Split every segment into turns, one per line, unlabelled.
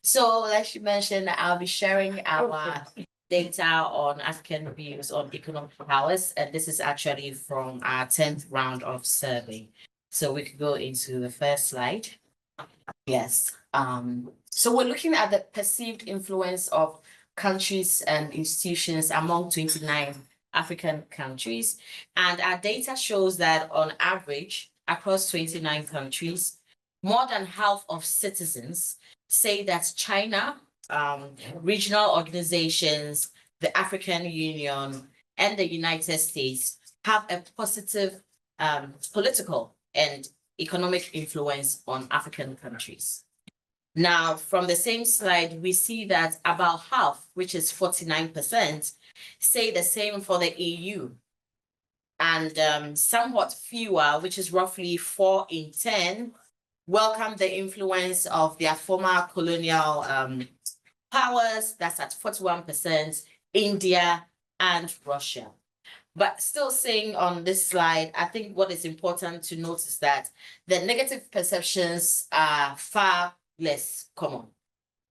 So, like you mentioned, I'll be sharing our data on African views on economic powers, and this is actually from our 10th round of survey. So we could go into the first slide. Yes. So we're looking at the perceived influence of countries and institutions among 29 African countries. And our data shows that on average, across 29 countries, more than half of citizens say that China, regional organizations, the African Union, and the United States have a positive political and economic influence on African countries. Now, from the same slide, we see that about half, which is 49%, say the same for the EU. And somewhat fewer, which is roughly 4 in 10, welcome the influence of their former colonial powers. That's at 41%, India and Russia. But still saying on this slide, I think what is important to note is that the negative perceptions are far less common,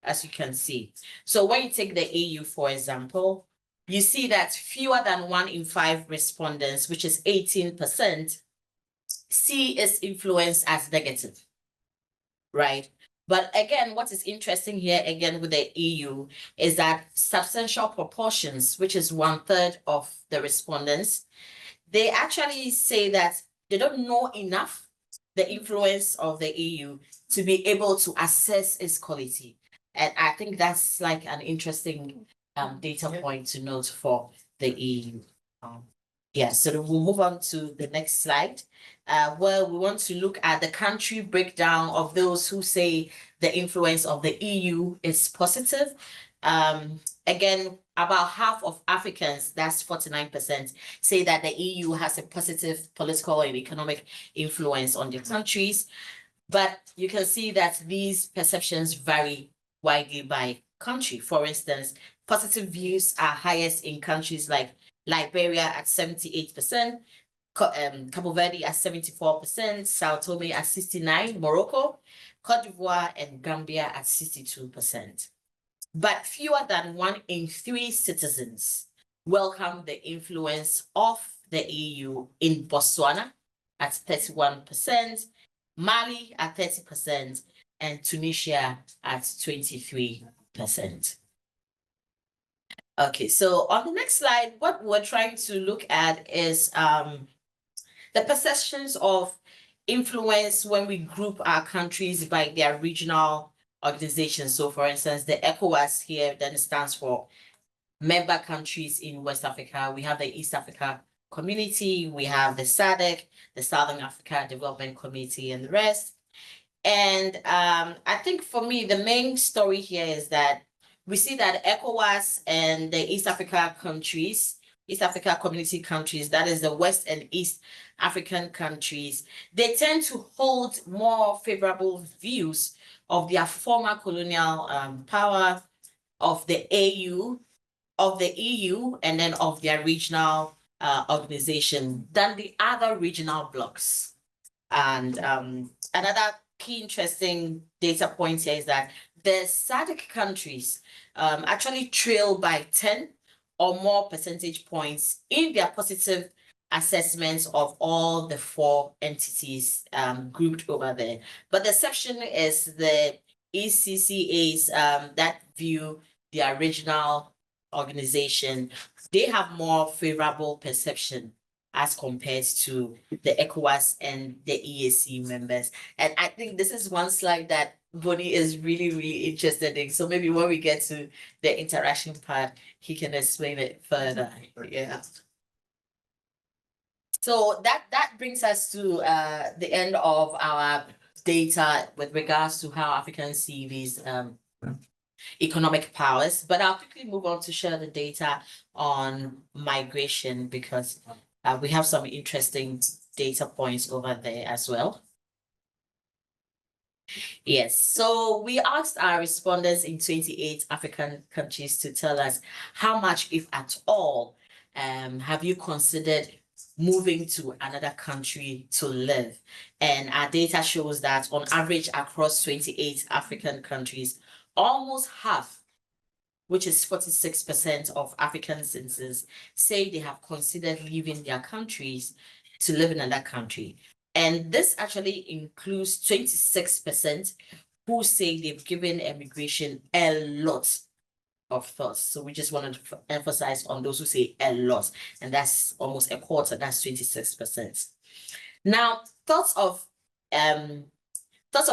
as you can see. So when you take the EU, for example, you see that fewer than 1 in 5 respondents, which is 18%, see its influence as negative, right? But again, what is interesting here, again, with the EU, is that substantial proportions, which is 1/3 of the respondents, they actually say that they don't know enough the influence of the EU to be able to assess its quality. And I think that's like an interesting data point to note for the EU. So we'll move on to the next slide, where we want to look at the country breakdown of those who say the influence of the EU is positive. Again, about half of Africans, that's 49%, say that the EU has a positive political and economic influence on their countries. But you can see that these perceptions vary widely by country. For instance, positive views are highest in countries like Liberia at 78%, Cabo Verde at 74%, Sao Tome at 69%, Morocco, Cote d'Ivoire, and Gambia at 62%. But fewer than 1 in 3 citizens welcome the influence of the EU in Botswana at 31%, Mali at 30%, and Tunisia at 23%. Okay, so on the next slide, what we're trying to look at is the perceptions of influence when we group our countries by their regional organizations. So for instance, the ECOWAS here then stands for member countries in West Africa. We have the East Africa Community, we have the SADC, the Southern Africa Development Community, and the rest. And I think for me, the main story here is that we see that ECOWAS and the East Africa countries, East Africa Community countries, that is the West and East African countries, they tend to hold more favorable views of their former colonial power, of the EU, and then of their regional organization than the other regional blocs. And another key interesting data point here is that the SADC countries actually trail by 10 or more percentage points in their positive assessments of all the 4 entities grouped over there. But the exception is the ECCAs that view the original organization. They have more favorable perception as compared to the ECOWAS and the EAC members. And I think this is one slide that Bonnie is really, really interested in. So maybe when we get to the interaction part, he can explain it further. Yeah. So that brings us to the end of our data with regards to how Africans see these economic powers. But I'll quickly move on to share the data on migration because we have some interesting data points over there as well. Yes, so we asked our respondents in 28 African countries to tell us how much, if at all, have you considered moving to another country to live. And our data shows that on average across 28 African countries, almost half, which is 46% of African citizens, say they have considered leaving their countries to live in another country. And this actually includes 26% who say they've given immigration a lot of thoughts. So we just wanted to emphasize on those who say a lot, and that's almost a quarter, that's 26%. Now, thoughts of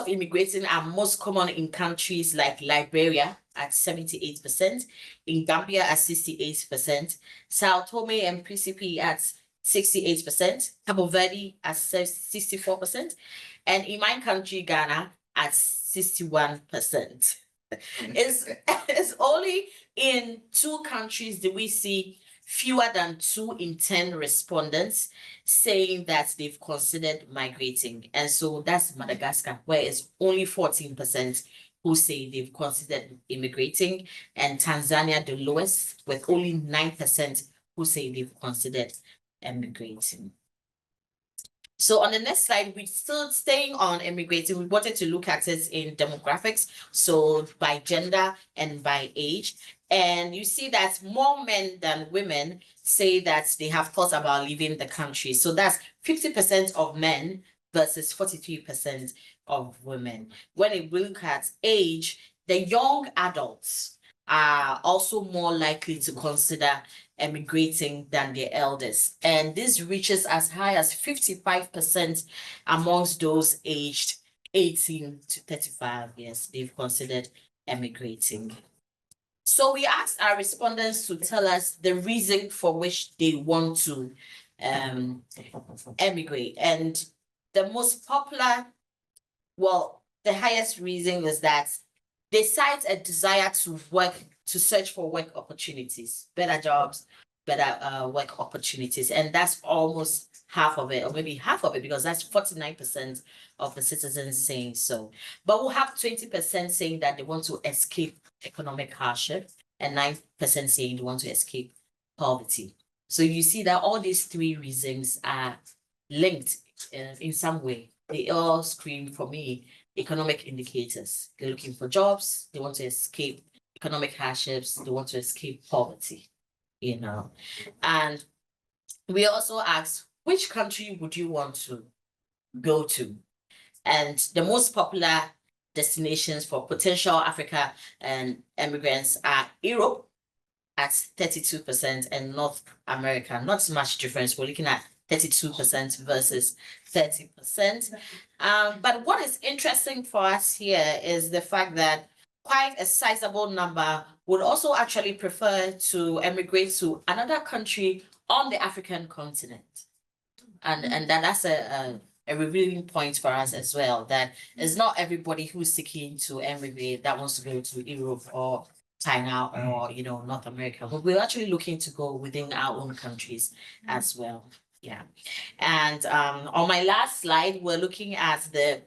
immigrating are most common in countries like Liberia at 78%, in Gambia at 68%, Sao Tome and Principe at 68%, Cabo Verde at 64%, and in my country, Ghana, at 61%. It's only in 2 countries do we see fewer than 2 in 10 respondents saying that they've considered migrating. And so that's Madagascar, where it's only 14% who say they've considered immigrating, and Tanzania, the lowest, with only 9% who say they've considered immigrating. So on the next slide, we're still staying on immigrating. We wanted to look at it in demographics, so by gender and by age. And you see that more men than women say that they have thought about leaving the country. So that's 50% of men versus 43% of women. When we look at age, the young adults are also more likely to consider emigrating than their elders. And this reaches as high as 55% amongst those aged 18 to 35 years. They've considered emigrating. So we asked our respondents to tell us the reason for which they want to emigrate. And the most popular, well, the highest reason is that they cite a desire to work, to search for work opportunities, better jobs, better work opportunities. And that's almost half of it, or maybe half of it, because that's 49% of the citizens saying so. But we'll have 20% saying that they want to escape economic hardship, and 9% saying they want to escape poverty. So you see that all these 3 reasons are linked in some way. They all scream for me economic indicators. They're looking for jobs, they want to escape economic hardships, they want to escape poverty, you know. And we also asked, which country would you want to go to? And the most popular destinations for potential Africa and immigrants are Europe at 32% and North America. Not much difference. We're looking at 32% versus 30%. But what is interesting for us here is the fact that quite a sizable number would also actually prefer to emigrate to another country on the African continent. And that's a revealing point for us as well, that it's not everybody who's seeking to emigrate that wants to go to Europe or China or, you know, North America, but we're actually looking to go within our own countries as well. Yeah. And on my last slide, we're looking at the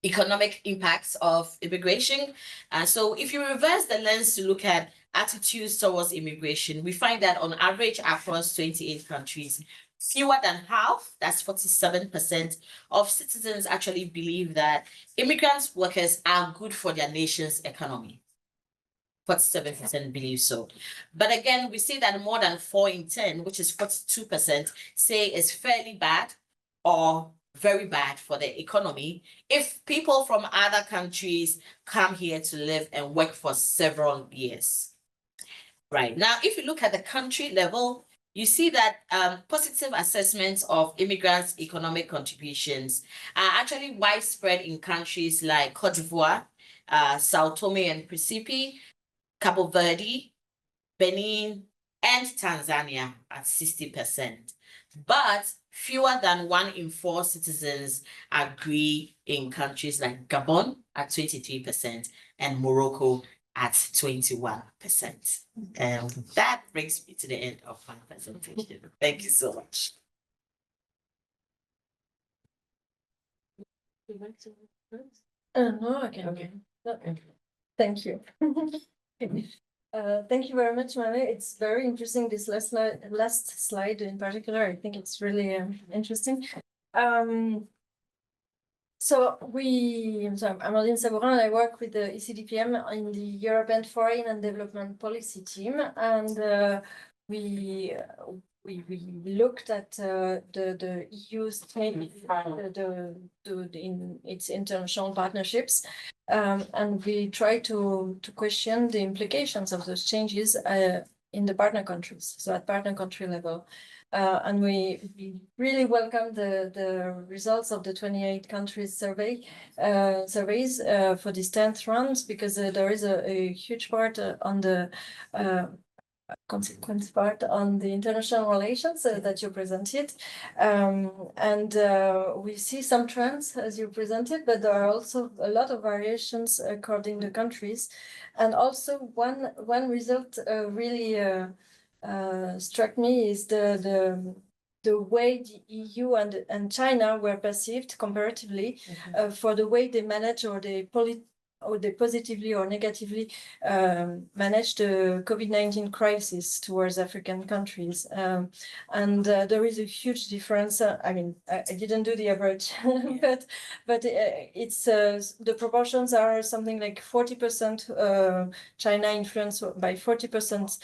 economic impacts of immigration. And so if you reverse the lens to look at attitudes towards immigration, we find that on average across 28 countries, fewer than half, that's 47% of citizens actually believe that immigrant workers are good for their nation's economy. 47% believe so. But again, we see that more than 4 in 10, which is 42%, say it's fairly bad or very bad for the economy if people from other countries come here to live and work for several years. Right. Now, if you look at the country level, you see that positive assessments of immigrants' economic contributions are actually widespread in countries like Cote d'Ivoire, Sao Tome and Principe, Cabo Verde, Benin, and Tanzania at 60%. But fewer than 1 in 4 citizens agree in countries like Gabon at 23% and Morocco at 21%. And that brings me to the end of my presentation. Thank you so much.
No, okay. Okay. Thank you. Thank you very much, Maame. It's very interesting, this last slide in particular. I think it's really interesting. So I'm Amandine Sabourin, and I work with the ECDPM in the European Foreign and Development Policy team, and we looked at the EU's in its international partnerships, and we tried to question the implications of those changes in the partner countries, so at partner country level. And we really welcome the results of the 28 countries surveys for this 10th round, because there is a huge part on the consequence part on the international relations that you presented. And we see some trends as you presented, but there are also a lot of variations according to countries. And also one result really struck me is the way the EU and China were perceived comparatively for the way they manage or they positively or negatively manage the COVID-19 crisis towards African countries. And there is a huge difference. I mean, I didn't do the average, but it's the proportions are something like 40% China influenced by 40%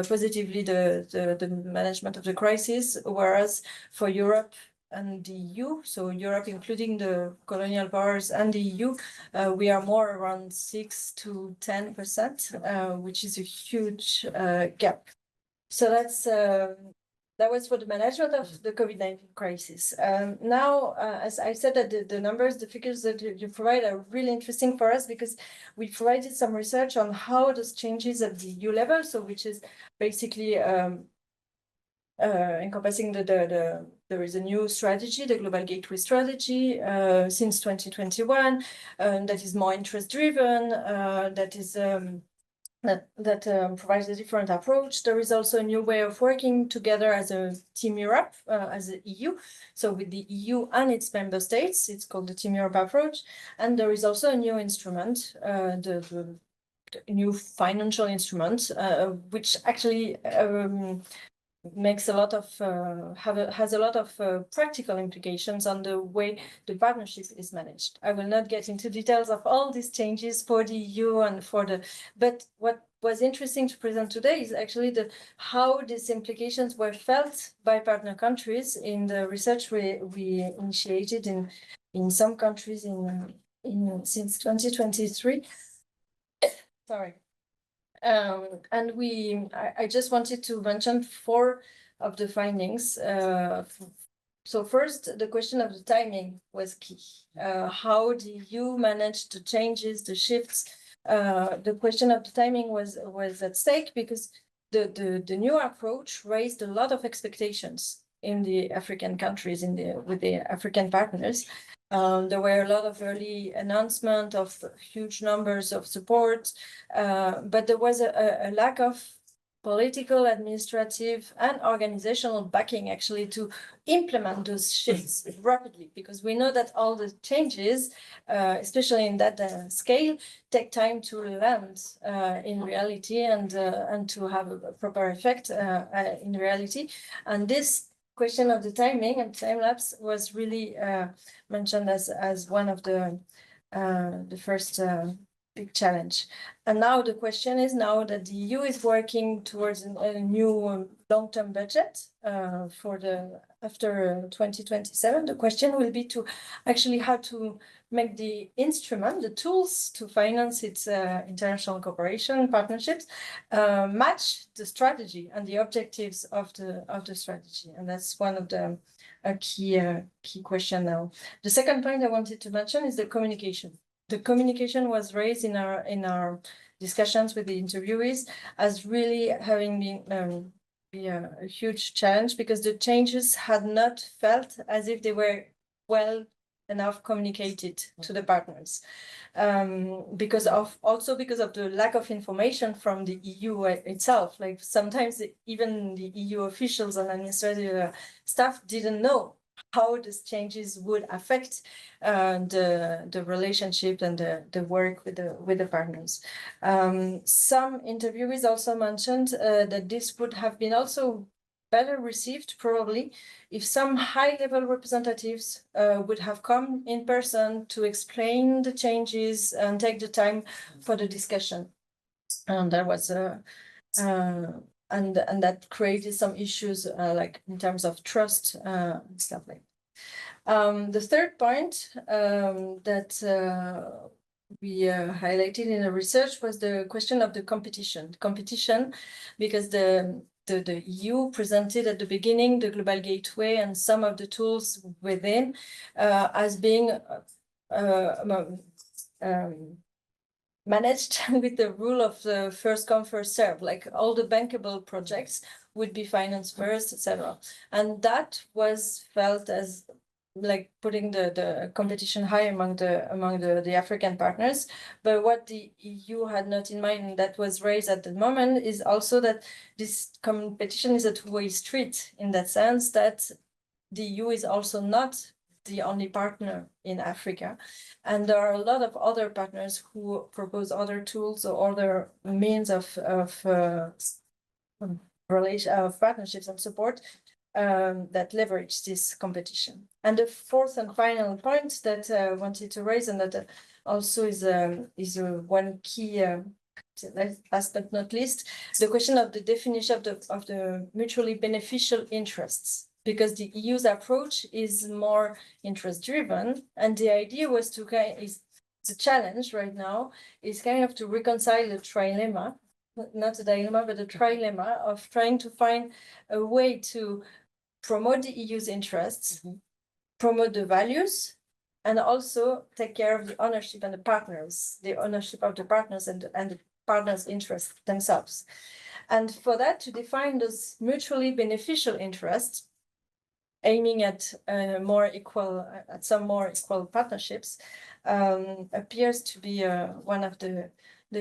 positively the management of the crisis, whereas for Europe and the EU, so Europe including the colonial powers and the EU, we are more around 6 to 10%, which is a huge gap. So that was for the management of the COVID-19 crisis. Now, as I said, that the numbers, the figures that you provide are really interesting for us, because we provided some research on how those changes at the EU level, so which is basically encompassing there is a new strategy, the Global Gateway Strategy, since 2021, that is more interest driven, that is provides a different approach. There is also a new way of working together as a Team Europe, as the EU. So with the EU and its member states, it's called the Team Europe approach. And there is also a new instrument, the new financial instrument, which actually makes a lot of has a lot of practical implications on the way the partnership is managed. I will not get into details of all these changes for the EU and for the, but what was interesting to present today is actually how these implications were felt by partner countries in the research we initiated in some countries in since 2023. Sorry. And I just wanted to mention 4 of the findings. So first, the question of the timing was key. How the EU managed the changes, the shifts? The question of the timing was at stake, because the new approach raised a lot of expectations in the African countries, with the African partners. There were a lot of early announcement of huge numbers of support, but there was a lack of political, administrative, and organizational backing actually to implement those shifts rapidly, because we know that all the changes, especially in that scale, take time to land in reality and to have a proper effect in reality. And this question of the timing and time lapse was really mentioned as one of the first big challenge. And now the question is, now that the EU is working towards a new long-term budget for after 2027, the question will be to actually how to make the instrument, the tools to finance its international cooperation partnerships match the strategy and the objectives of the strategy. And that's one of the key question now. The second point I wanted to mention is the communication. The communication was raised in our discussions with the interviewees as really having been a huge challenge, because the changes had not felt as if they were well enough communicated to the partners, because of the lack of information from the EU itself. Like sometimes even the EU officials and administrative staff didn't know how these changes would affect the relationship and the work with the partners. Some interviewees also mentioned that this would have been also better received probably if some high-level representatives would have come in person to explain the changes and take the time for the discussion. And that was and that created some issues like in terms of trust and stuff like that. The third point that we highlighted in the research was the question of the competition, because the EU presented at the beginning the global gateway and some of the tools within as being managed with the rule of the first come first serve, like all the bankable projects would be financed first, etc. And that was felt as like putting the competition high among the African partners. But what the EU had not in mind, and that was raised at the moment, is also that this competition is a two-way street, in that sense that the EU is also not the only partner in Africa. And there are a lot of other partners who propose other tools or other means of partnerships and support that leverage this competition. And the fourth and final point that I wanted to raise, and that also is one key last but not least, the question of the definition of the mutually beneficial interests, because the EU's approach is more interest-driven, and the idea was to the challenge right now is kind of to reconcile the trilemma, not a dilemma, but a trilemma of trying to find a way to promote the EU's interests, promote the values, and also take care of the ownership and the ownership of the partners and the partners' interests themselves. And for that, to define those mutually beneficial interests, aiming at some more equal partnerships, appears to be one of the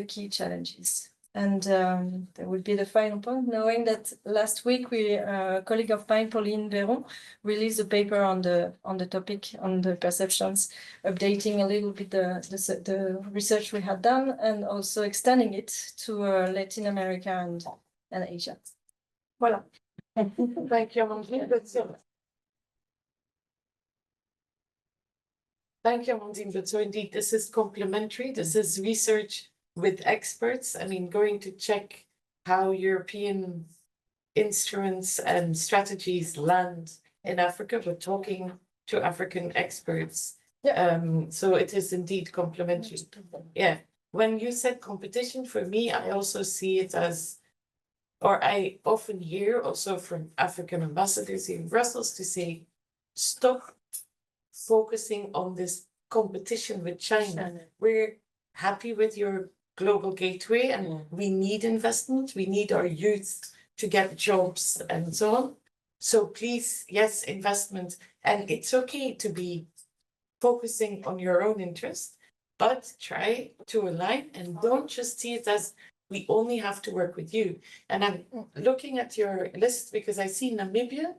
key challenges. And that would be the final point, knowing that last week a colleague of mine, Pauline Véron, released a paper on the topic, on the perceptions, updating a little bit the research we had done, and also extending it to Latin America and Asia. Voilà.
Thank you, Amandine. Thank you, Amandine. But so indeed, this is complementary. This is research with experts. I mean, going to check how European instruments and strategies land in Africa, but talking to African experts.
Yeah.
So it is indeed complementary. Yeah. When you said competition, for me, I also see it as, or I often hear also from African ambassadors in Brussels to say, stop focusing on this competition with China. We're happy with your global gateway and we need investment. We need our youth to get jobs and so on. So please, yes, investment. And it's okay to be focusing on your own interest, but try to align and don't just see it as we only have to work with you. And I'm looking at your list because I see Namibia,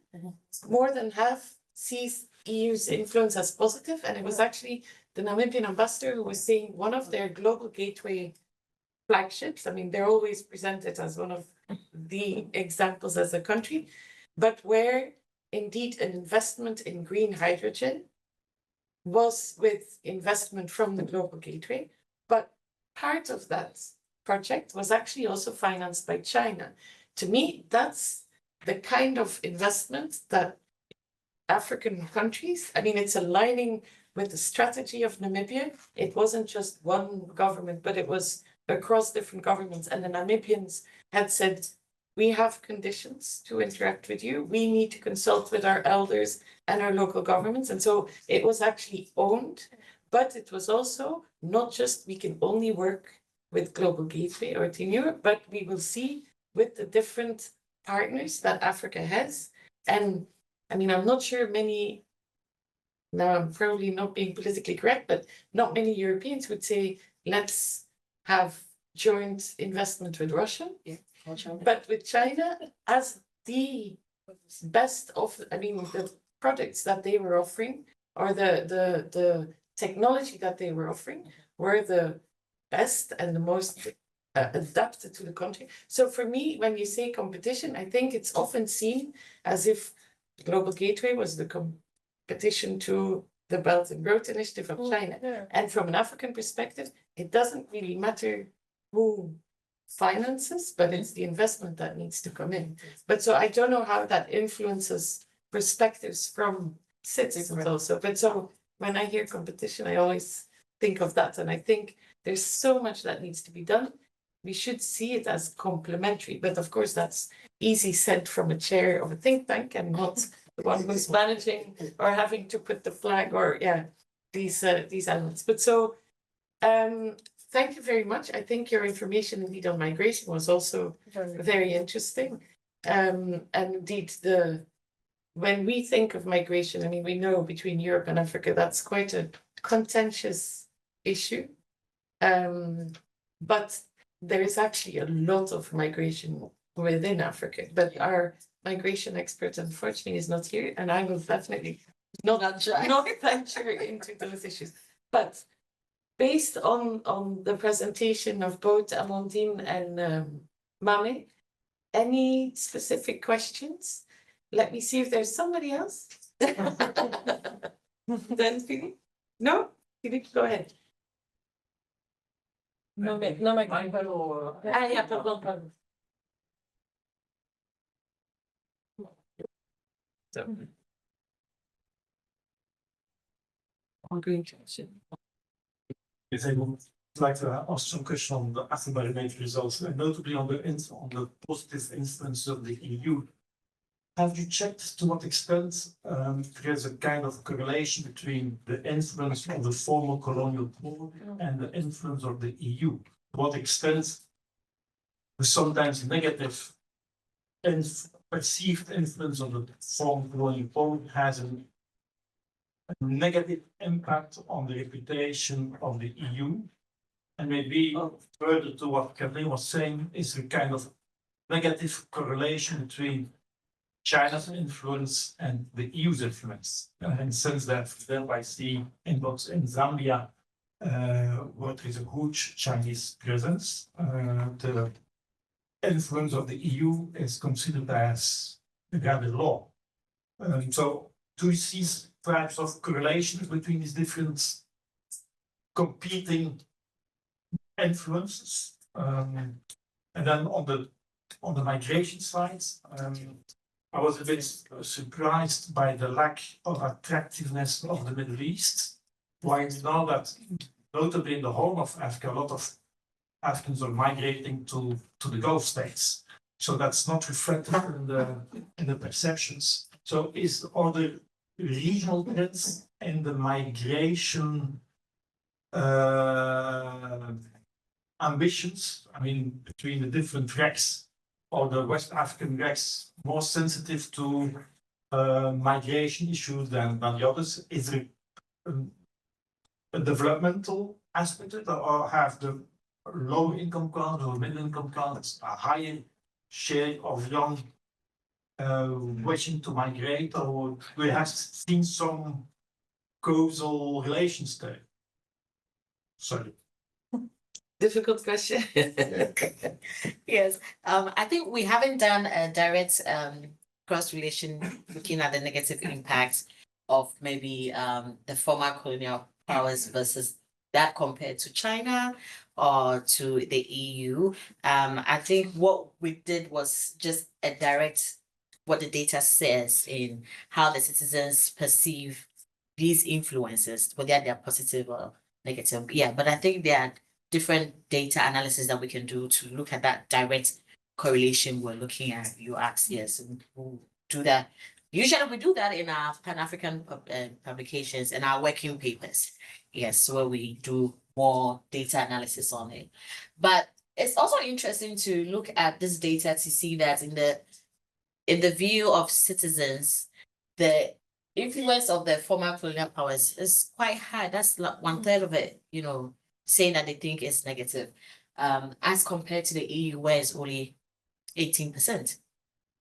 more than half sees EU's influence as positive. And it was actually the Namibian ambassador who was saying one of their global gateway flagships. I mean, they're always presented as one of the examples as a country, but where indeed an investment in green hydrogen was with investment from the global gateway. But part of that project was actually also financed by China. To me, that's the kind of investment that African countries, I mean, it's aligning with the strategy of Namibia. It wasn't just one government, but it was across different governments. And the Namibians had said, we have conditions to interact with you. We need to consult with our elders and our local governments. And so it was actually owned, but it was also not just we can only work with Global Gateway or Team Europe, but we will see with the different partners that Africa has. And I mean, I'm not sure many, now I'm probably not being politically correct, but not many Europeans would say, let's have joint investment with Russia. Yeah. But with China as the best of, I mean, the products that they were offering or the technology that they were offering were the best and the most adapted to the country. So for me, when you say competition, I think it's often seen as if Global Gateway was the competition to the Belt and Road Initiative of China.
Yeah.
And from an African perspective, it doesn't really matter who finances, but it's the investment that needs to come in. But so I don't know how that influences perspectives from citizens also. But so when I hear competition, I always think of that. And I think there's so much that needs to be done. We should see it as complementary. But of course, that's easy said from a chair of a think tank and not the one who's managing or having to put the flag or these elements. But so thank you very much. I think your information indeed on migration was also very interesting. And indeed when we think of migration, I mean, we know between Europe and Africa, that's quite a contentious issue. But there is actually a lot of migration within Africa, but our migration expert unfortunately is not here, and I will definitely not venture into those issues. But based on the presentation of both Amandine and Maame, any specific questions? Let me see if there's somebody else. Then Philippe? No? Philippe, go ahead.
No,
Pardon. So. I'm going to
Yes, I would like to ask some question on the Afrobarometer results, and notably on the positive influence of the EU. Have you checked to what extent there is a kind of correlation between the influence of the former colonial power and the influence of the EU? To what extent the sometimes negative perceived influence of the former colonial power has a negative impact on the reputation of the EU, and maybe further to what Kathleen was saying, is a kind of negative correlation between China's influence and the EU's influence. And since that, then I see in Zambia, where there is a huge Chinese presence, the influence of the EU is considered as rather low. So do you see types of correlations between these different competing influences? And then on the migration side, I was a bit surprised by the lack of attractiveness of the Middle East. Why we know that, notably in the Horn of Africa, a lot of Africans are migrating to the Gulf states. So that's not reflected in the perceptions. So are there regional trends in the migration ambitions? I mean, between the different RECs, or the West African RECs more sensitive to migration issues than the others? Is there a developmental aspect of it, or have the low income countries or middle income countries a higher share of young wishing to migrate, or we have seen some causal relations there? Sorry.
difficult question.
Yes, I think we haven't done a direct cross relation looking at the negative impacts of maybe the former colonial powers versus that compared to China or to the EU. I think what we did was just a direct what the data says in how the citizens perceive these influences, whether they're positive or negative. Yeah, but I think there are different data analysis that we can do to look at that direct correlation we're looking at. You asked, yes, and we'll do that. Usually we do that in our Pan-African publications and our working papers. Yes, where we do more data analysis on it. But it's also interesting to look at this data to see that in the view of citizens, the influence of the former colonial powers is quite high. That's like 1/3 of it, saying that they think it's negative, as compared to the EU, where it's only 18%.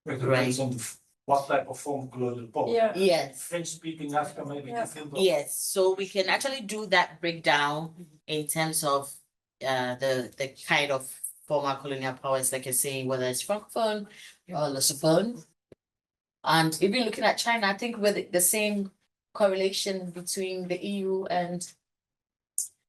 Right. On what type of form colonial power?
Yeah.
Yes.
French-speaking Africa, maybe different.
Yes. So we can actually do that breakdown in terms of the kind of former colonial powers, like you're saying, whether it's Francophone or Lusophone. And even looking at China, I think with the same correlation between the EU and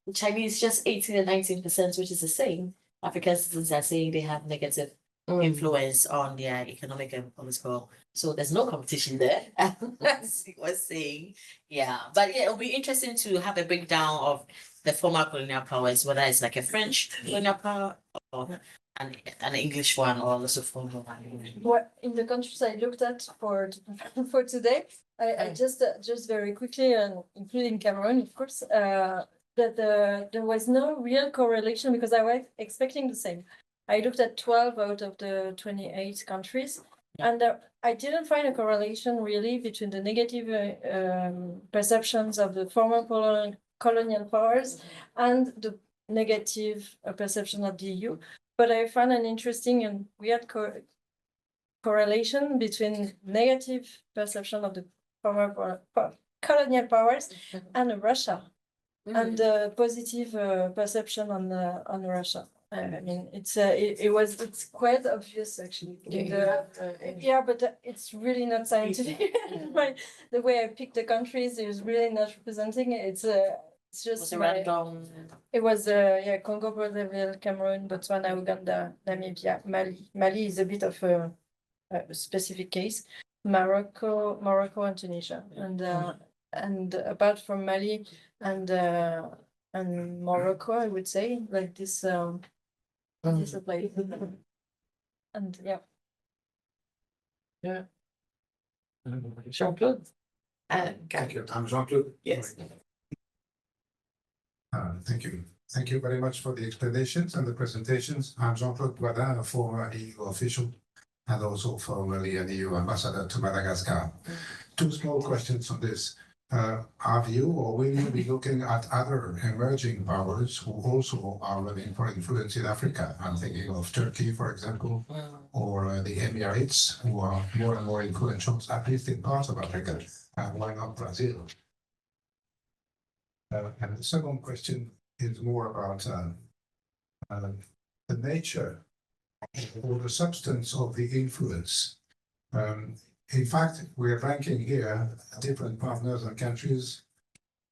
the Chinese, just 18 and 19%, which is the same. African citizens are saying they have negative influence on their economic and political. So there's no competition there, as he was saying. Yeah, but yeah, it'll be interesting to have a breakdown of the former colonial powers, whether it's like a French colonial power or an English one or also former one.
What in the countries I looked at for for today, I just very quickly, and including Cameroon, of course, that there was no real correlation because I was expecting the same. I looked at 12 out of the 28 countries, and I didn't find a correlation really between the negative perceptions of the former colonial powers and the negative perception of the EU. But I found an interesting and weird correlation between negative perception of the former colonial powers and Russia, and positive perception on Russia. I mean, it's quite obvious actually. Yeah, but it's really not scientific. The way I picked the countries is really not representing it. It's just
Was a random.
it was Congo, Brazzaville, Cameroon, Botswana, Uganda, Namibia, Mali. Mali is a bit of a specific case. Morocco, and Tunisia, and apart from Mali and Morocco, I would say like this. This applies. And yeah.
Jean-Claude.
Thank you. I'm Jean-Claude.
Yes.
Thank you. Thank you very much for the explanations and the presentations. I'm Jean-Claude Boisdin, a former EU official and also formerly an EU ambassador to Madagascar. Two small questions on this. Have you or will you be looking at other emerging powers who also are running for influence in Africa? I'm thinking of Turkey, for example, or the Emirates, who are more and more influential, at least in parts of Africa. Why not Brazil? And the second question is more about the nature or the substance of the influence. In fact, we're ranking here different partners and countries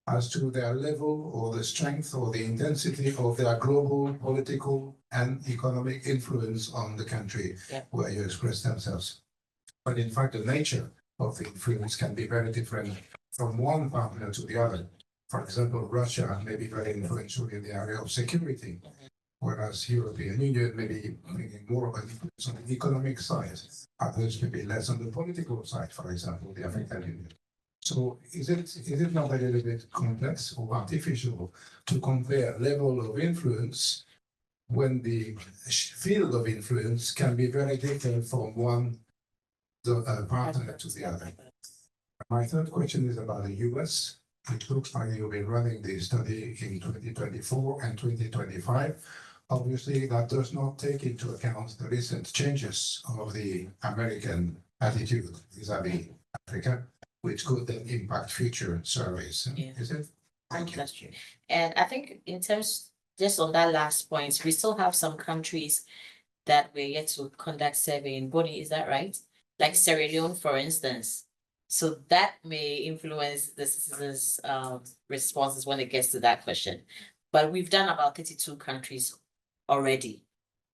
as to their level or the strength or the intensity of their global political and economic influence on the country where you express themselves. But in fact, the nature of the influence can be very different from one partner to the other. For example, Russia may be very influential in the area of security, whereas European Union may be bringing more of an influence on the economic side. Others may be less on the political side, for example, the African Union. So is it not a little bit complex or artificial to compare level of influence when the field of influence can be very different from one partner to the other? My third question is about the US. It looks like you'll be running the study in 2024 and 2025. Obviously, that does not take into account the recent changes of the American attitude vis-a-vis Africa, which could then impact future surveys. Is it? Thank you.
That's true. And I think in terms, just on that last point, we still have some countries that we're yet to conduct survey in. Bonnie, is that right? Like Sierra Leone, for instance. So that may influence the citizens' responses when it gets to that question. But we've done about 32 countries already.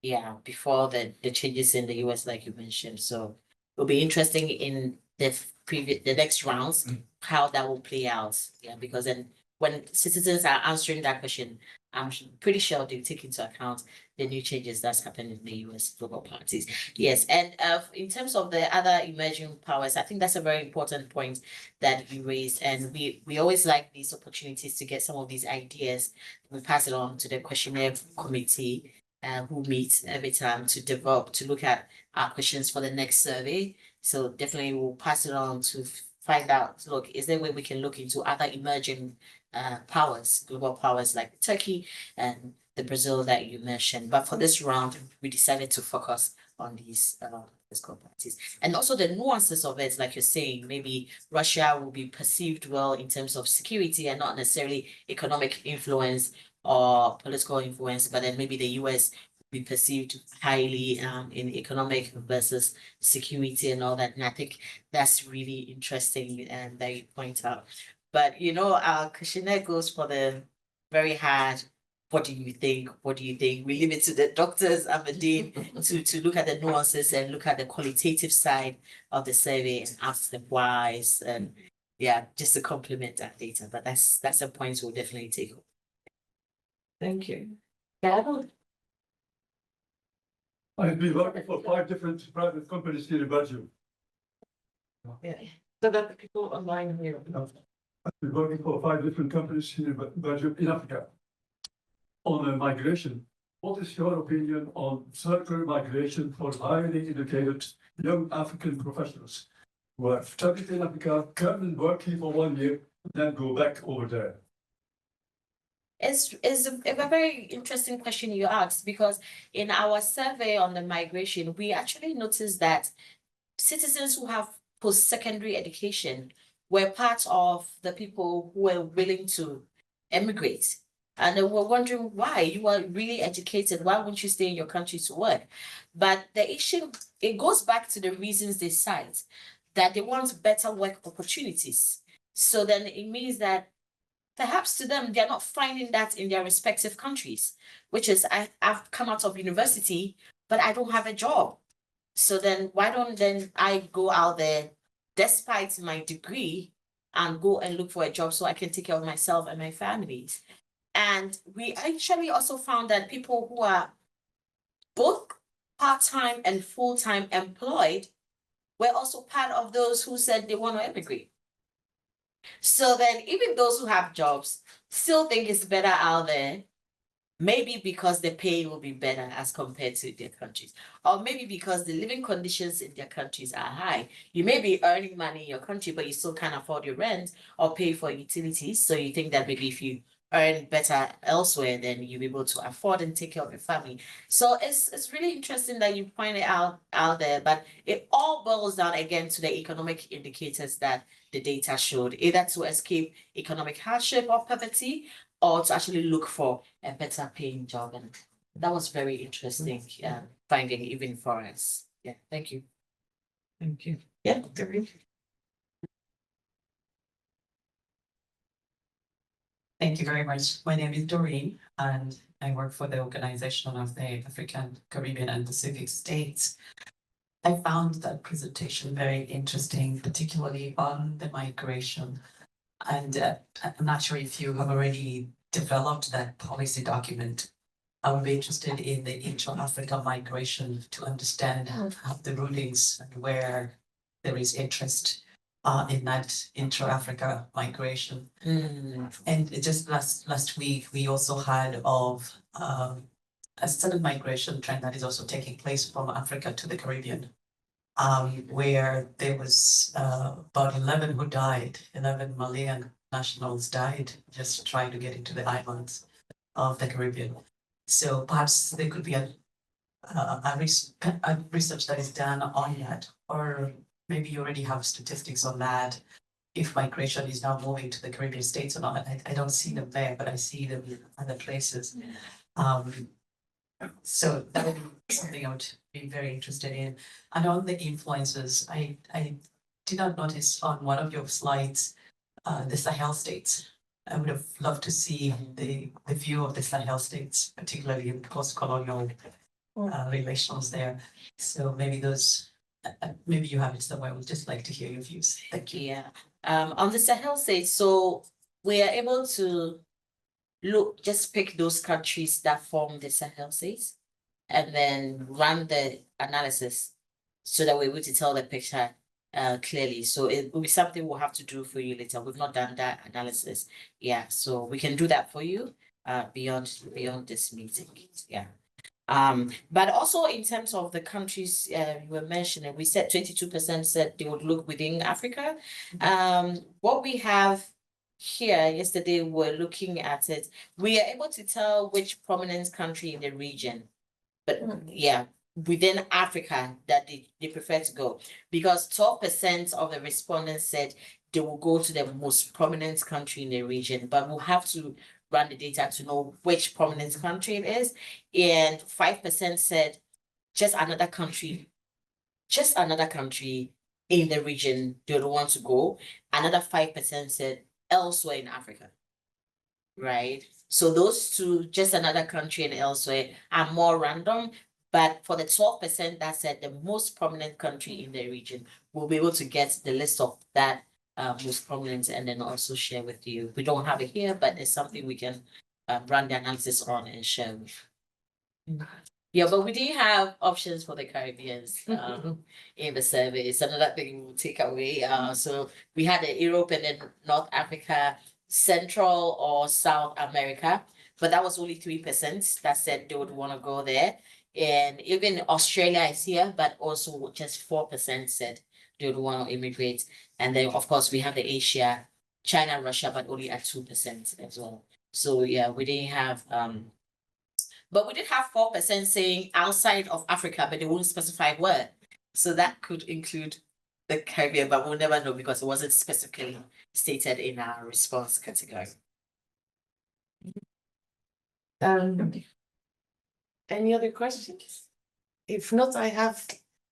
Yeah, before the changes in the US, like you mentioned. So it'll be interesting in the next rounds, how that will play out. Yeah, because then when citizens are answering that question, I'm pretty sure they'll take into account the new changes that's happened in the US global parties. Yes, and in terms of the other emerging powers, I think that's a very important point that you raised, and we always like these opportunities to get some of these ideas. We pass it on to the questionnaire committee, who meets every time to look at our questions for the next survey. So definitely we'll pass it on to find out, look, is there a way we can look into other emerging powers, global powers like Turkey and the Brazil that you mentioned. But for this round, we decided to focus on these political parties. And also the nuances of it, like you're saying, maybe Russia will be perceived well in terms of security and not necessarily economic influence or political influence, but then maybe the US be perceived highly in economic versus security and all that. And I think that's really interesting and that you point out. But you know, our questionnaire goes for the very hard. What do you think? What do you think? We leave it to the doctors, Amandine, to look at the nuances and look at the qualitative side of the survey and ask the whys and yeah, just to complement that data. But that's a point we'll definitely take.
Thank you.
Carol?
I've been working for 5 different private companies here in Belgium.
Yeah. So that the people online here.
I've been working for 5 different companies here in Belgium, in Africa. On migration, what is your opinion on circular migration for highly educated young African professionals who have studied in Africa, come and work here for 1 year, and then go back over there?
It's a very interesting question you asked, because in our survey on the migration, we actually noticed that citizens who have post-secondary education were part of the people who were willing to emigrate. And they were wondering why. You are really educated. Why won't you stay in your country to work? But the issue, it goes back to the reasons they cite, that they want better work opportunities. So then it means that perhaps to them, they're not finding that in their respective countries, which is, I've come out of university, but I don't have a job. So then why don't then I go out there despite my degree and go and look for a job so I can take care of myself and my families? And we actually also found that people who are both part-time and full-time employed were also part of those who said they want to emigrate. So then even those who have jobs still think it's better out there, maybe because the pay will be better as compared to their countries, or maybe because the living conditions in their countries are high. You may be earning money in your country, but you still can't afford your rent or pay for utilities. So you think that maybe if you earn better elsewhere, then you'll be able to afford and take care of your family. So it's really interesting that you point it out there, but it all boils down again to the economic indicators that the data showed, either to escape economic hardship or poverty, or to actually look for a better paying job. And that was very interesting finding even for us. Yeah, thank you.
Thank you.
Yeah,
Thank you very much. My name is Doreen, and I work for the Organization of the African, Caribbean, and Pacific States. I found that presentation very interesting, particularly on the migration. And I'm not sure if you have already developed that policy document. I would be interested in the intra-Africa migration to understand how the rulings and where there is interest in that intra-Africa migration. And just last week, we also heard of a sudden migration trend that is also taking place from Africa to the Caribbean, where there was about 11 who died, 11 Malian nationals died just trying to get into the islands of the Caribbean. So perhaps there could be a research that is done on that, or maybe you already have statistics on that, if migration is now moving to the Caribbean states or not. I don't see them there, but I see them in other places. So that would be something I would be very interested in. And on the influences, I did not notice on one of your slides the Sahel states. I would have loved to see the view of the Sahel states, particularly in post-colonial relations there. So maybe those, maybe you have it somewhere. I would just like to hear your views. Thank you.
Yeah. On the Sahel states, so we are able to just pick those countries that form the Sahel states and then run the analysis so that we're able to tell the picture clearly. So it will be something we'll have to do for you later. We've not done that analysis. Yeah, so we can do that for you beyond this meeting. Yeah. But also in terms of the countries you were mentioning, we said 22% said they would look within Africa. What we have here yesterday, we're looking at it. We are able to tell which prominent country in the region, but yeah, within Africa that they prefer to go, because 12% of the respondents said they will go to the most prominent country in the region, but we'll have to ran the data to know which prominent country it is. And 5% said just another country in the region they don't want to go. Another 5% said elsewhere in Africa. Right? So those two, just another country and elsewhere, are more random. But for the 12% that said the most prominent country in the region, we'll be able to get the list of that most prominent and then also share with you. We don't have it here, but it's something we can run the analysis on and share with. Yeah, but we didn't have options for the Caribbeans in the survey. It's another thing we'll take away. So we had the Europe and then North Africa, Central or South America, but that was only 3% that said they would want to go there. And even Australia is here, but also just 4% said they would want to immigrate. And then, of course, we have the Asia, China, Russia, but only at 2% as well. So yeah, we didn't have but we did have 4% saying outside of Africa, but they won't specify where. So that could include the Caribbean, but we'll never know because it wasn't specifically stated in our response category.
Any other questions? If not, I have,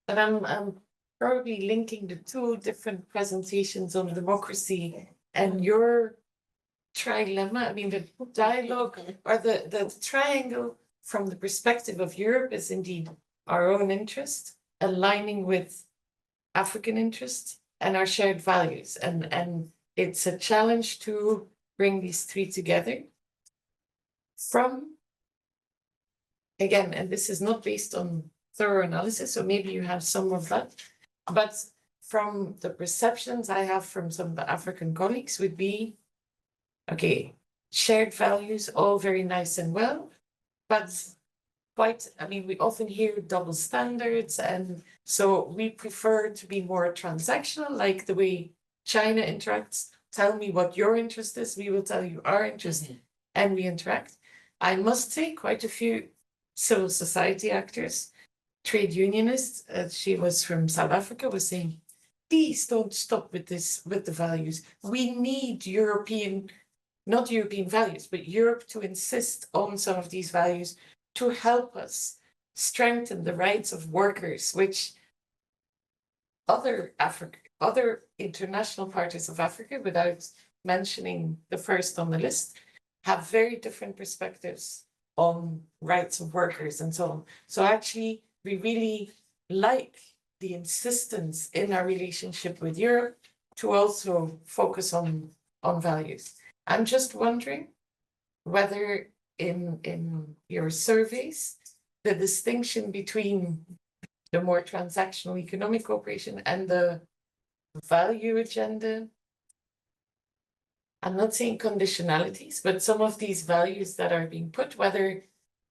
but I'm probably linking the two different presentations on democracy and your trilemma. I mean, the dialogue or the triangle from the perspective of Europe is indeed our own interest, aligning with African interest and our shared values. And it's a challenge to bring these three together. From, again, and this is not based on thorough analysis, so maybe you have some of that, but from the perceptions I have from some of the African colleagues would be, okay, shared values, all very nice and well, but quite, I mean, we often hear double standards, and so we prefer to be more transactional, like the way China interacts. Tell me what your interest is, we will tell you our interest, and we interact. I must say, quite a few civil society actors, trade unionists, she was from South Africa, was saying, please don't stop with this, with the values. We need European, not European values, but Europe to insist on some of these values to help us strengthen the rights of workers, which other international parties of Africa, without mentioning the first on the list, have very different perspectives on rights of workers and so on. So actually, we really like the insistence in our relationship with Europe to also focus on values. I'm just wondering whether in your surveys, the distinction between the more transactional economic cooperation and the value agenda, I'm not saying conditionalities, but some of these values that are being put, whether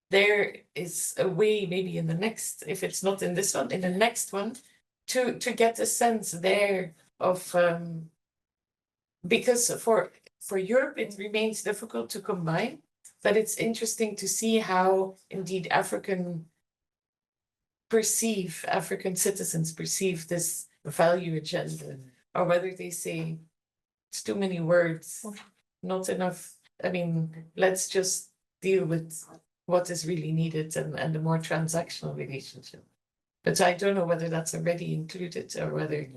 there is a way, maybe in the next, if it's not in this one, in the next one, to get a sense there of, because for Europe, it remains difficult to combine, but it's interesting to see how indeed African citizens perceive this value agenda, or whether they say it's too many words, not enough. I mean, let's just deal with what is really needed and the more transactional relationship. But I don't know whether that's already included or whether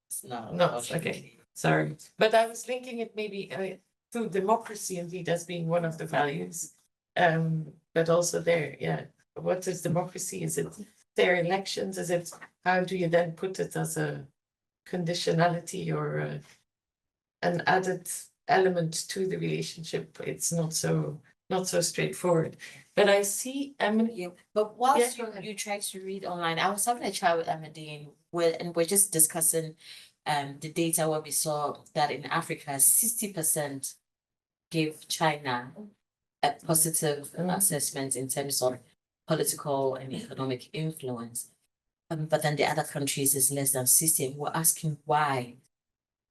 It's not.
not. Okay, sorry. But I was linking it maybe to democracy indeed as being one of the values. But also there, yeah. What is democracy? Is it fair elections? Is it, how do you then put it as a conditionality or an added element to the relationship? It's not so straightforward. But I see Emily.
Yeah, but whilst
Yeah, go ahead.
you try to read online, I was having a chat with Amandine, and we're just discussing the data where we saw that in Africa, 60% gave China a positive assessment in terms of political and economic influence. But then the other countries is less than 60. We're asking why.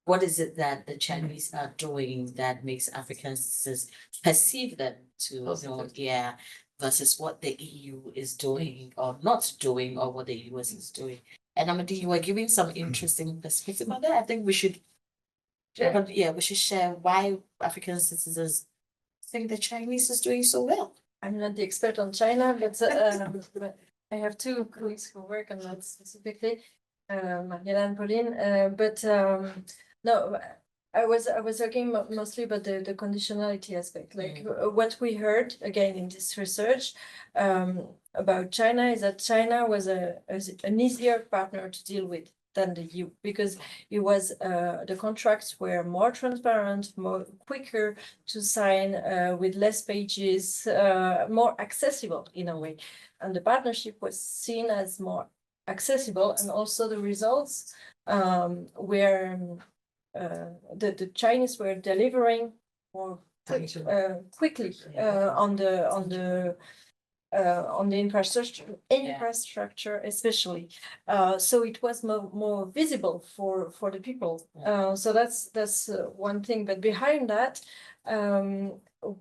What is it that the Chinese are doing that makes African citizens perceive them to know, yeah, versus what the EU is doing or not doing, or what the US is doing. And Amadi, you were giving some interesting perspective on that. I think we should, we should share why African citizens think the Chinese is doing so well?
I'm not the expert on China, but I have two colleagues who work on that specifically, Mariela and Pauline. No, I was talking mostly about the conditionality aspect. Like what we heard again in this research about China is that China was an easier partner to deal with than the EU, because it was the contracts were more transparent, more quicker to sign, with less pages, more accessible in a way, and the partnership was seen as more accessible, and also the results were the Chinese were delivering more quickly on the infrastructure especially. So it was more visible for the people. So that's one thing. But behind that,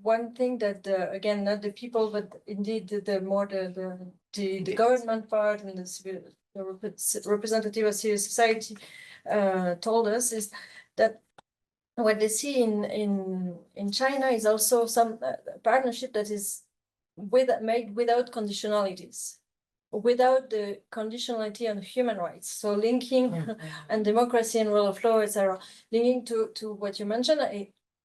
one thing that again, not the people, but indeed the government part and the representative of civil society told us is that what they see in China is also some partnership that is made without conditionalities, without the conditionality on human rights. So linking and democracy and rule of law, etc. Linking to what you mentioned,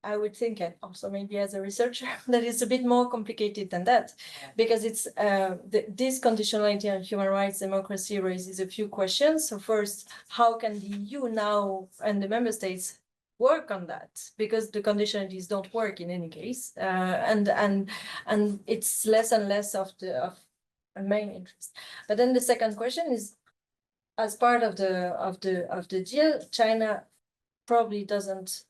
I would think, and also maybe as a researcher, that it's a bit more complicated than that, because it's this conditionality on human rights, democracy raises a few questions. So first, how can the EU now and the member states work on that, because the conditionalities don't work in any case, and it's less and less of a main interest. But then the second question is, as part of the deal, China probably doesn't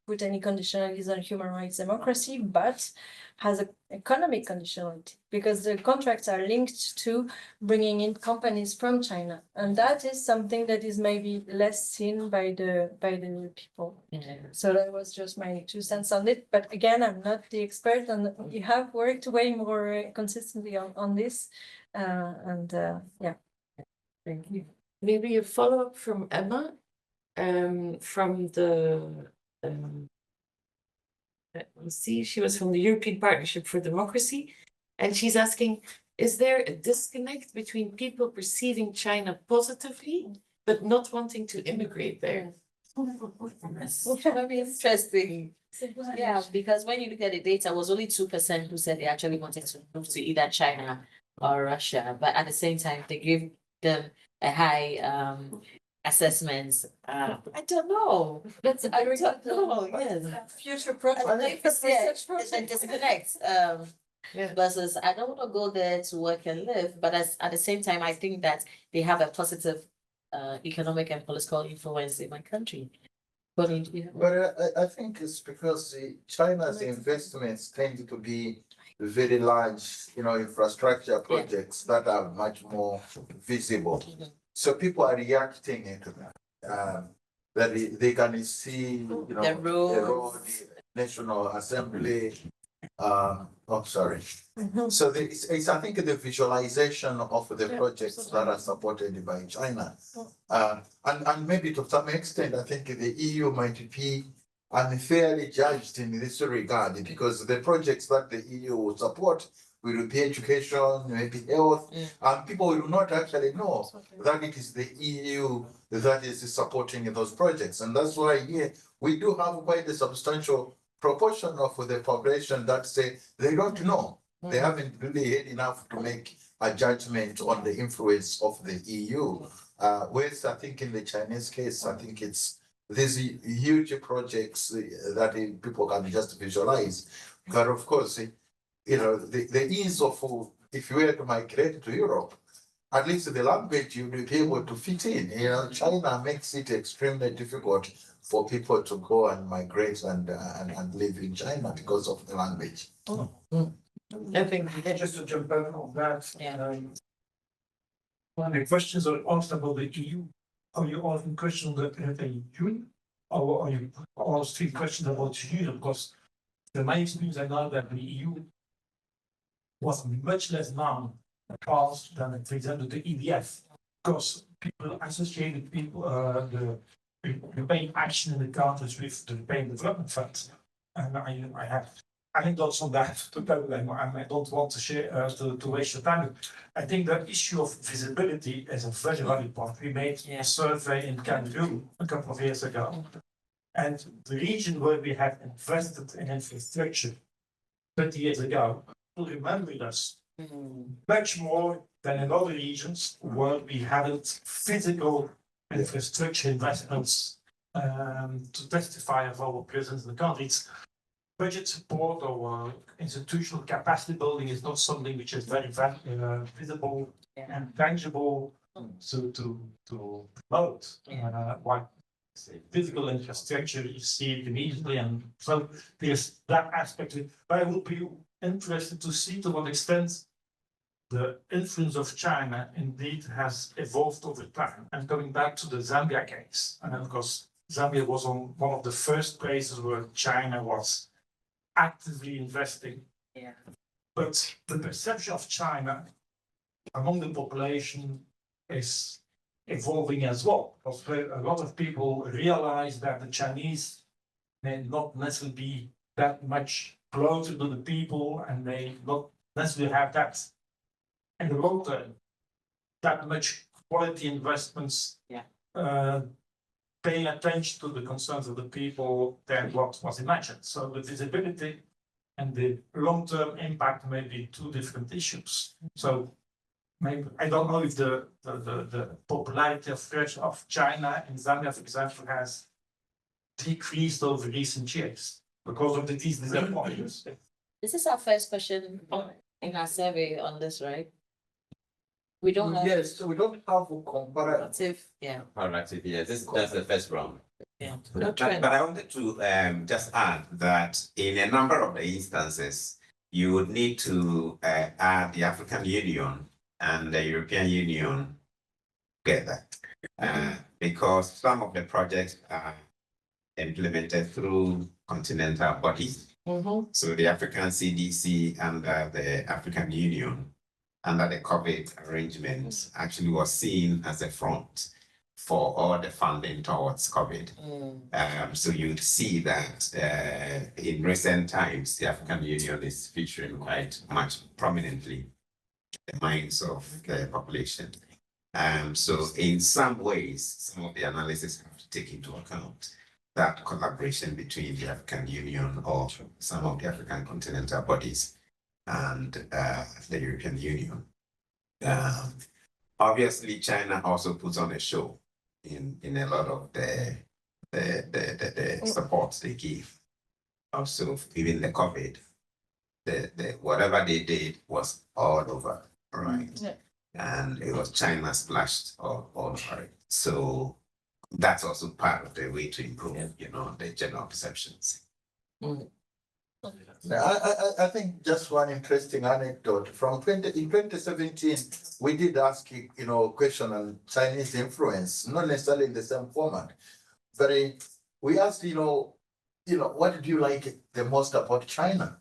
put any conditionalities on human rights, democracy, but has an economic conditionality, because the contracts are linked to bringing in companies from China, and that is something that is maybe less seen by the people. So that was just my 2 cents on it. But again, I'm not the expert, and you have worked way more consistently on this, yeah.
Thank you. Maybe a follow-up from Emma, from the let me see, she was from the European Partnership for Democracy, and she's asking, is there a disconnect between people perceiving China positively but not wanting to immigrate there?
Very interesting. Yeah, because when you look at the data, it was only 2% who said they actually wanted to move to either China or Russia, but at the same time, they gave them a high assessments. I don't know.
That's a
I
very
don't
good
know. Yes.
future project.
Research project disconnect. Versus I don't want to go there to work and live, but at the same time, I think that they have a positive economic and political influence in my country.
But I think it's because China's investments tend to be very large, infrastructure projects that are much more visible. So people are reacting to that. That they can see,
the road,
National Assembly. Sorry. So it's I think the visualization of the projects that are supported by China, and maybe to some extent, I think the EU might be unfairly judged in this regard, because the projects that the EU will support will be education, maybe health, and people will not actually know that it is the EU that is supporting those projects. And that's why here we do have quite a substantial proportion of the population that say they don't know. They haven't really had enough to make a judgment on the influence of the EU. Whereas I think in the Chinese case, I think it's these huge projects that people can just visualize. But of course, the ease of, if you were to migrate to Europe, at least the language you will be able to fit in. China makes it extremely difficult for people to go and migrate and live in China because of the language.
I think
Just to jump in on that.
Yeah.
When the questions are asked about the EU, are you asking questions that have a union, or are you asking questions about the union? Because my experience, I know that the EU was much less known past than, for example, the EDF, because people associated the European action in the countries with the European Development Fund. And I have anecdotes on that to tell them, and I don't want to share to waste your time. I think the issue of visibility is a very valid point. We made a survey in Cameroon a couple of years ago, and the region where we have invested in infrastructure 20 years ago will remember us much more than in other regions where we hadn't physical infrastructure investments to testify of our presence in the country. It's budget support or institutional capacity building is not something which is very visible and tangible to promote. While physical infrastructure, you see it immediately, and so there's that aspect of it. But I would be interested to see to what extent the influence of China indeed has evolved over time. And coming back to the Zambia case, and of course, Zambia was on one of the first places where China was actively investing. But the perception of China among the population is evolving as well, because a lot of people realize that the Chinese may not necessarily be that much closer to the people, and may not necessarily have that in the long term that much quality investments paying attention to the concerns of the people than what was imagined. So the visibility and the long-term impact may be two different issues. So maybe I don't know if the popularity of China in Zambia, for example, has decreased over recent years because of these disappointments.
This is our first question in our survey on this, right? We don't have.
Yes, so we don't have a comparative.
Comparative, yes, that's the first round.
Not
But I wanted to just add that in a number of the instances, you would need to add the African Union and the European Union together, because some of the projects are implemented through continental bodies. So the African CDC and the African Union under the COVID arrangements actually was seen as a front for all the funding towards COVID. So you'd see that in recent times, the African Union is featuring quite much prominently in the minds of the population. So in some ways, some of the analysis have to take into account that collaboration between the African Union or some of the African continental bodies and the European Union. Obviously, China also puts on a show in a lot of the support they give. Also, even the COVID, the whatever they did was all over, right? And it was China splashed all over it. So that's also part of the way to improve, the general perceptions.
I think just one interesting anecdote from in 2017, we did ask, question on Chinese influence, not necessarily in the same format, but we asked, what do you like the most about China?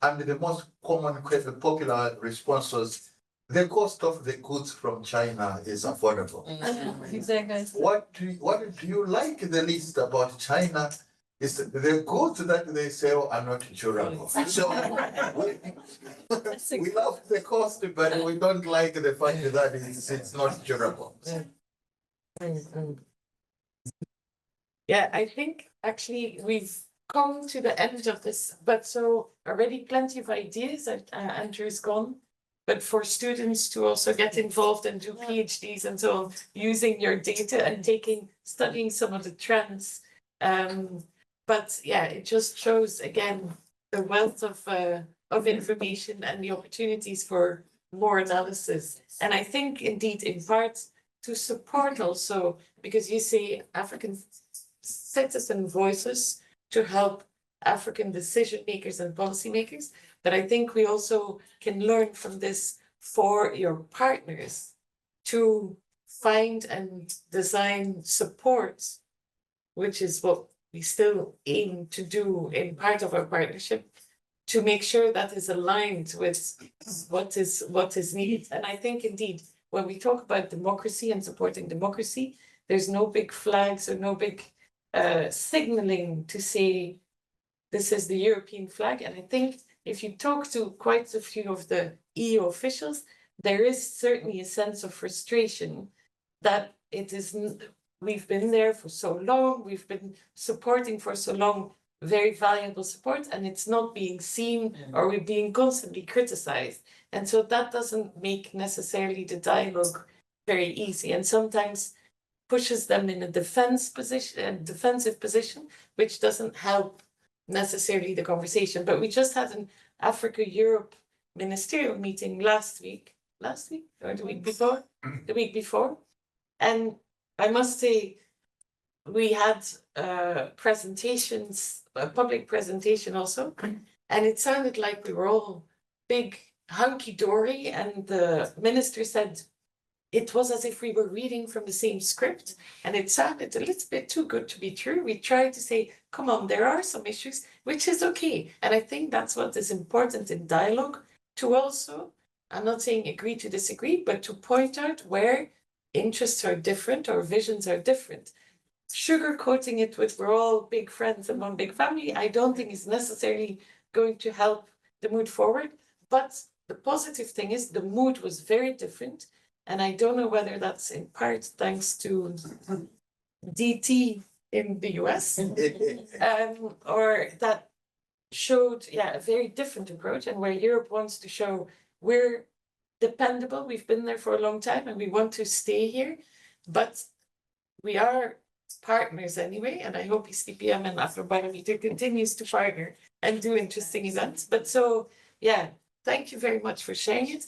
And the most common popular response was, the cost of the goods from China is affordable.
Exactly.
What do you like the least about China? Is the goods that they sell are not durable. So we love the cost, but we don't like the fact that it's not durable.
Yeah, I think actually we've come to the end of this, but so already plenty of ideas. Andrew's gone, but for students to also get involved and do PhDs and so on, using your data and studying some of the trends. But yeah, it just shows again the wealth of information and the opportunities for more analysis. And I think indeed in part to support also, because you say African citizen voices to help African decision makers and policymakers, but I think we also can learn from this for your partners to find and design support, which is what we still aim to do in part of our partnership, to make sure that is aligned with what is needed. And I think indeed, when we talk about democracy and supporting democracy, there's no big flags or no big signaling to say this is the European flag. And I think if you talk to quite a few of the EU officials, there is certainly a sense of frustration that it isn't, we've been there for so long, we've been supporting for so long, very valuable support, and it's not being seen or we're being constantly criticized. And so that doesn't make necessarily the dialogue very easy, and sometimes pushes them in a defensive position, which doesn't help necessarily the conversation. But we just had an Africa-Europe ministerial meeting last week or the week before, and I must say, we had presentations, a public presentation also, and it sounded like we were all big hunky-dory, and the minister said it was as if we were reading from the same script, and it sounded a little bit too good to be true. We tried to say, come on, there are some issues, which is okay. And I think that's what is important in dialogue, to also, I'm not saying agree to disagree, but to point out where interests are different or visions are different. Sugarcoating it with we're all big friends and one big family, I don't think is necessarily going to help the mood forward. But the positive thing is the mood was very different. And I don't know whether that's in part thanks to DT in the US, or that showed, a very different approach, and where Europe wants to show we're dependable, we've been there for a long time and we want to stay here, but we are partners anyway, and I hope ECDPM and Afrobarometer continues to partner and do interesting events. But so, thank you very much for sharing it.